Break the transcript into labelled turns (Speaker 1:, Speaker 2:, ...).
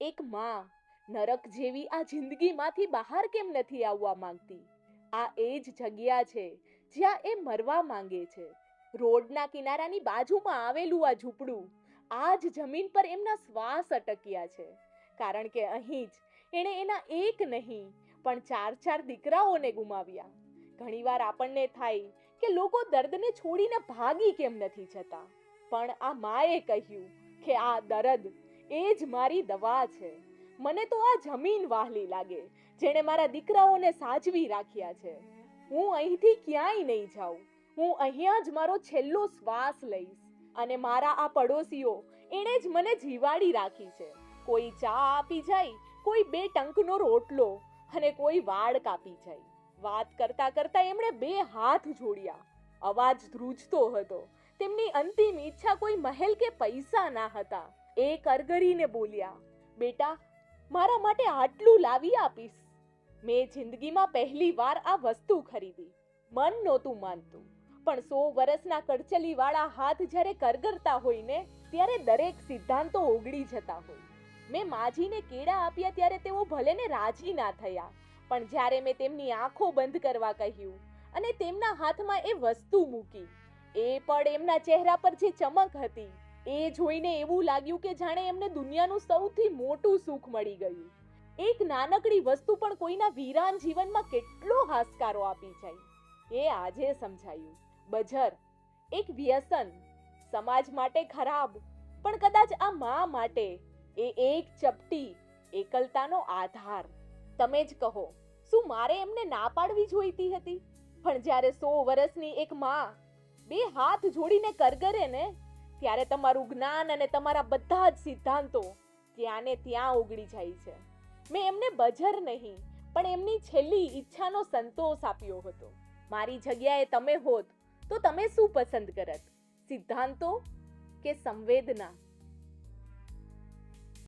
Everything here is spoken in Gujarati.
Speaker 1: એક માં નરક જેવી આ જિંદગીમાંથી બહાર કેમ નથી આવવા માંગતી? આ એ જ જગ્યા છે જ્યાં એ મરવા માંગે છે. રોડના કિનારાની બાજુમાં આવેલું આ ઝૂંપડું, આ જ જમીન પર એમના શ્વાસ અટક્યા છે. કારણ કે અહીં જ એણે એના એક નહીં પણ 4 દીકરાઓને ગુમાવ્યા. ઘણીવાર આપણને થાય કે લોકો દર્દને છોડીને ભાગી કેમ નથી જતા, પણ આ માએ કહ્યું કે આ દર્દ એ જ મારી દવા છે. મને તો આ જમીન વહાલી લાગે જેણે મારા દીકરાઓને સાચવી રાખ્યા છે. હું અહીંથી ક્યાંય નહીં જાઉં. હું અહીંયા જ મારો છેલ્લો શ્વાસ લઈશ. અને મારા આ પડોશીઓ, એણે જ મને જીવાડી રાખી છે. કોઈ ચા આપી જાય, કોઈ 2 ટંકનો રોટલો અને કોઈ વાળ કાપી જાય. વાત કરતા કરતા એમણે 2 હાથ જોડ્યા. અવાજ ધ્રુજતો હતો. તેમની અંતિમ ઈચ્છા કોઈ મહેલ કે પૈસા ના હતા. એ કરગરીને બોલ્યા, બેટા, મારા માટે આટલું લાવી આપીશ? મેં જિંદગીમાં પહેલી વાર આ વસ્તુ ખરીદી. મન નહોતું માનતું, પણ 100 વર્ષના કડચલીવાળા હાથ જ્યારે કરગરતા હોય ને, ત્યારે દરેક સિદ્ધાંતો ઓગળી જતા હોય. મેં માજીને કેળા આપ્યા ત્યારે તેઓ ભલે ને રાજી ના થયા, પણ જ્યારે મેં તેમની આંખો બંધ કરવા કહ્યું અને તેમના હાથમાં એ વસ્તુ મૂકી, એ પણ એમના ચહેરા પર જે ચમક હતી, એ જોઈને એવું લાગ્યું કે જાણે એમને દુનિયાનું સૌથી મોટું સુખ મળી ગયું. એક નાનકડી વસ્તુ પણ કોઈના વીરાન જીવનમાં કેટલો હાશકારો આપી જાય, એ આજે સમજાયું. બજર એક વ્યસન, સમાજ માટે ખરાબ, પણ કદાચ આ મા માટે એ એક ચપટી એકલતાનો આધાર. તમે જ કહો, શું મારે એમને ના પાડવી જોઈતી હતી? પણ જ્યારે 100 વર્ષની એક મા 2 હાથ જોડીને કરગરે ને, ત્યારે તમારું જ્ઞાન અને તમારા બધા જ સિદ્ધાંતો ત્યાં ને ત્યાં ઓગળી જાય છે. મેં એમને બજર નહીં, પણ એમની છેલ્લી ઈચ્છાનો સંતોષ આપ્યો હતો. મારી જગ્યાએ તમે હોત તો તમે શું પસંદ કરત? સિદ્ધાંતો કે સંવેદના?